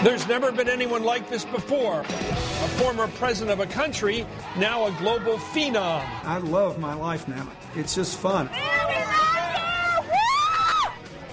There's never been anyone like this before. A former president of a country, now a global phenom. I love my life now. It's just fun.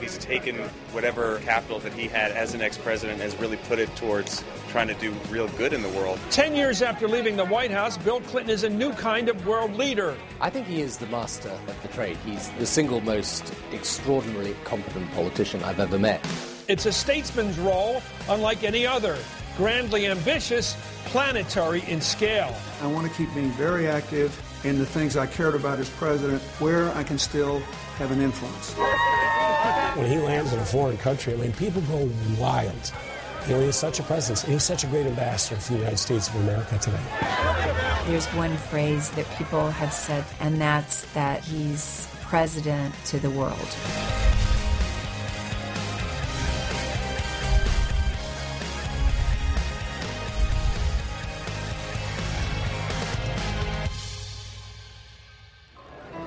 He's taken whatever capital that he had as an ex-president and has really put it towards trying to do real good in the world. 10 years after leaving the White House, Bill Clinton is a new kind of world leader. I think he is the master of the trade. He's the single most extraordinarily competent politician I've ever met. It's a statesman's role unlike any other. Grandly ambitious, planetary in scale. I want to keep being very active in the things I cared about as president, where I can still have an influence. When he lands in a foreign country, I mean, people go wild. You know, he's such a presence, and he's such a great ambassador for the United States of America today. There's one phrase that people have said, and that's that he's president to the world.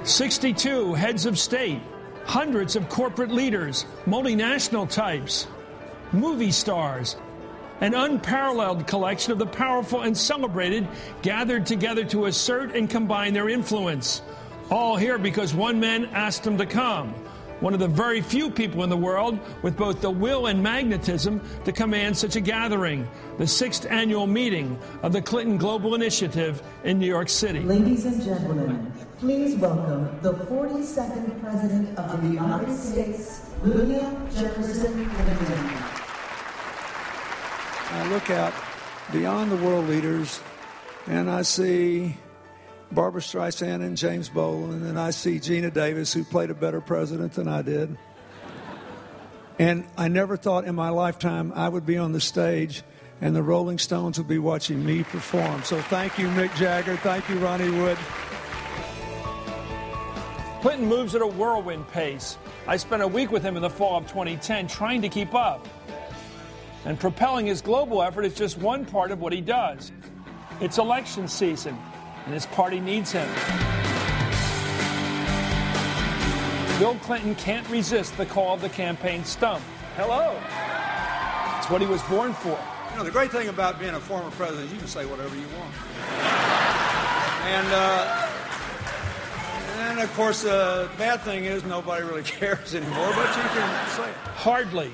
"62 heads of state, hundreds of corporate leaders, multinational types, movie stars, an unparalleled collection of the powerful and celebrated gathered together to assert and combine their influence. All here because one man asked them to come. One of the very few people in the world with both the will and magnetism to command such a gathering, the 6th annual meeting of the Clinton Global Initiative in New York City." Ladies and gentlemen, please welcome the 42nd President of the United States, William Jefferson Clinton. I look out beyond the world leaders, and I see Barbara Streisand and James Boland, and I see Gina Davis, who played a better president than I did. And I never thought in my lifetime I would be on the stage and the Rolling Stones would be watching me perform. So thank you, Mick Jagger. Thank you, Ronnie Wood. Clinton moves at a whirlwind pace. I spent a week with him in the fall of 2010 trying to keep up. And propelling his global effort is just one part of what he does. It's election season, and his party needs him. Bill Clinton can't resist the call of the campaign stump. Hello. It's what he was born for. You know, the great thing about being a former president is you can say whatever you want. And of course, the bad thing is nobody really cares anymore, but you can say it. Hardly.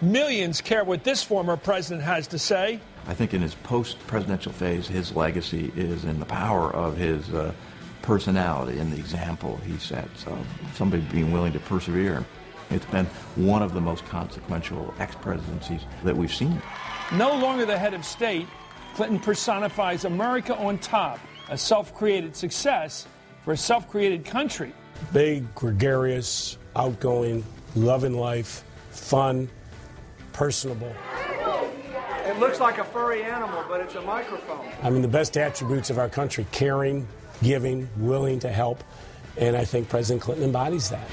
Millions care what this former president has to say. I think in his post-presidential phase, his legacy is in the power of his personality and the example he sets of somebody being willing to persevere. It's been one of the most consequential ex-presidencies that we've seen. No longer the head of state, Clinton personifies America on top, a self-created success for a self-created country. Big, gregarious, outgoing, loving life, fun, personable. It looks like a furry animal, but it's a microphone. I mean, the best attributes of our country: caring, giving, willing to help, and I think President Clinton embodies that.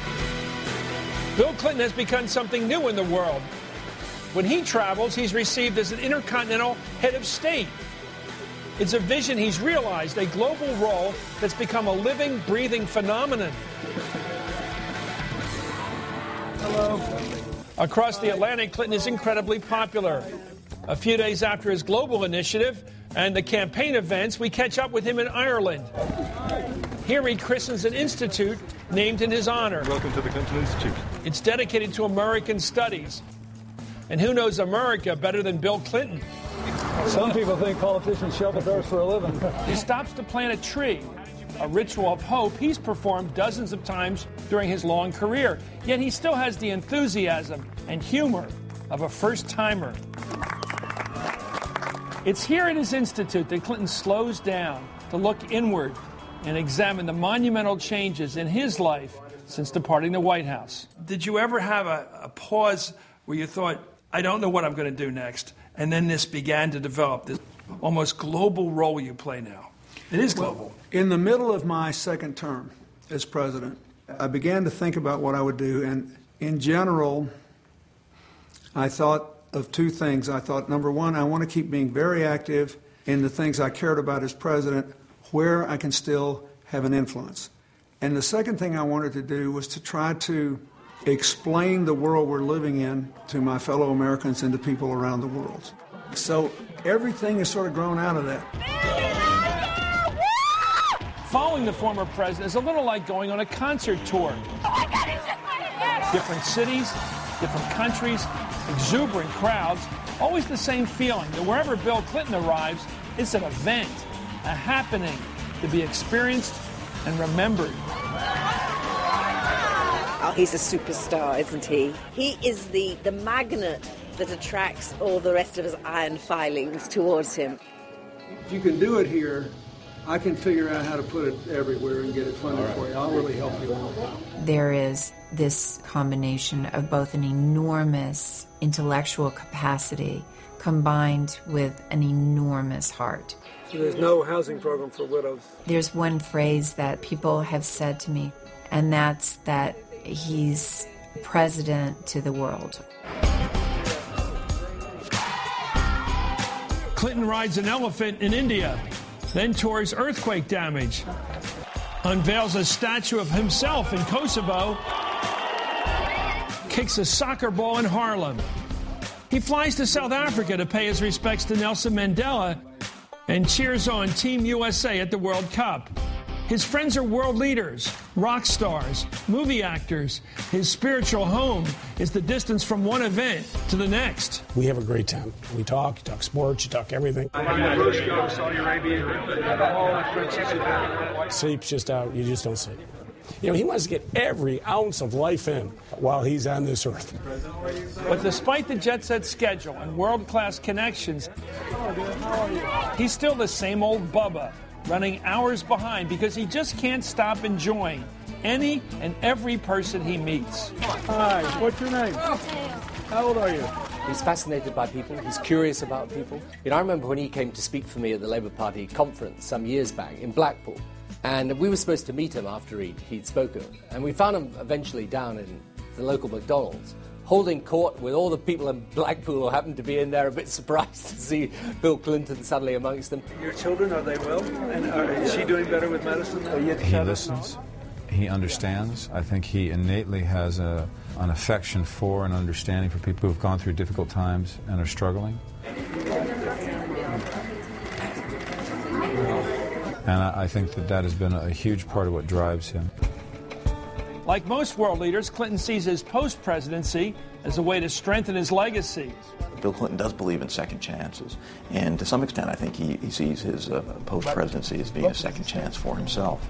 Bill Clinton has become something new in the world. When he travels, he's received as an intercontinental head of state. It's a vision he's realized, a global role that's become a living, breathing phenomenon. Hello. Across the Atlantic, Clinton is incredibly popular. A few days after his global initiative and the campaign events, we catch up with him in Ireland. Here he christens an institute named in his honor. Welcome to the Clinton Institute. It's dedicated to American studies. And who knows America better than Bill Clinton? Some people think politicians shelter bears for a living. He stops to plant a tree, a ritual of hope he's performed dozens of times during his long career. Yet he still has the enthusiasm and humor of a first-timer. It's here at his institute that Clinton slows down to look inward and examine the monumental changes in his life since departing the White House. Did you ever have a pause where you thought, I don't know what I'm going to do next, and then this began to develop, this almost global role you play now? It is global. Well, in the middle of my second term as president, I began to think about what I would do, and in general, I thought of two things. I thought, number one, I want to keep being very active in the things I cared about as president, where I can still have an influence. And the second thing I wanted to do was to try to explain the world we're living in to my fellow Americans and to people around the world. So everything has sort of grown out of that. Following the former president is a little like going on a concert tour. Different cities, different countries, exuberant crowds, always the same feeling that wherever Bill Clinton arrives, it's an event, a happening to be experienced and remembered. Oh, he's a superstar, isn't he? He is the magnet that attracts all the rest of us iron filings towards him. If you can do it here, I can figure out how to put it everywhere and get it funded for you. I'll really help you. There is this combination of both an enormous intellectual capacity combined with an enormous heart. So there's no housing program for widows. There's one phrase that people have said to me, and that's that he's president to the world. Clinton rides an elephant in India, then tours earthquake damage, unveils a statue of himself in Kosovo, kicks a soccer ball in Harlem. He flies to South Africa to pay his respects to Nelson Mandela and cheers on Team USA at the World Cup. His friends are world leaders, rock stars, movie actors. His spiritual home is the distance from one event to the next. We have a great time. We talk, you talk sports, you talk everything. Sleep's just out, you just don't sleep. You know, he wants to get every ounce of life in while he's on this earth. But despite the jet-set schedule and world-class connections, he's still the same old Bubba, running hours behind because he just can't stop enjoying any and every person he meets. Hi, what's your name? How old are you? He's fascinated by people. He's curious about people. You know, I remember when he came to speak for me at the Labour Party conference some years back in Blackpool. And we were supposed to meet him after he'd spoken. And we found him eventually down in the local McDonald's, holding court with all the people in Blackpool who happened to be in there, a bit surprised to see Bill Clinton suddenly amongst them. Your children, are they well? And is she doing better with medicine now? He listens. He understands. I think he innately has an affection for and understanding for people who have gone through difficult times and are struggling. And I think that has been a huge part of what drives him. Like most world leaders, Clinton sees his post-presidency as a way to strengthen his legacy. Bill Clinton does believe in second chances, and to some extent I think he sees his post-presidency as being a second chance for himself.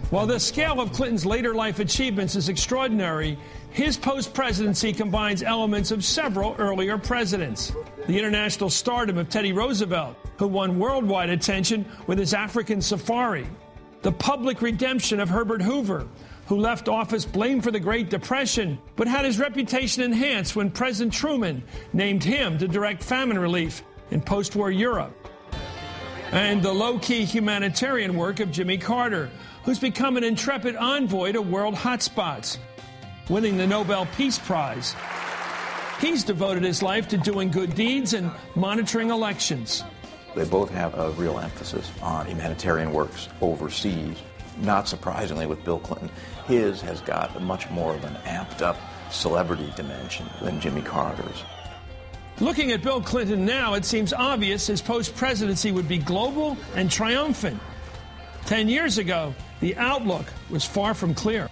While the scale of Clinton's later life achievements is extraordinary, his post-presidency combines elements of several earlier presidents. The international stardom of Teddy Roosevelt, who won worldwide attention with his African safari. The public redemption of Herbert Hoover, who left office blamed for the Great Depression, but had his reputation enhanced when President Truman named him to direct famine relief in post-war Europe. And the low-key humanitarian work of Jimmy Carter, who's become an intrepid envoy to world hotspots, winning the Nobel Peace Prize. He's devoted his life to doing good deeds and monitoring elections. They both have a real emphasis on humanitarian works overseas. Not surprisingly with Bill Clinton, his has got much more of an amped-up celebrity dimension than Jimmy Carter's. Looking at Bill Clinton now, it seems obvious his post-presidency would be global and triumphant. 10 years ago, the outlook was far from clear.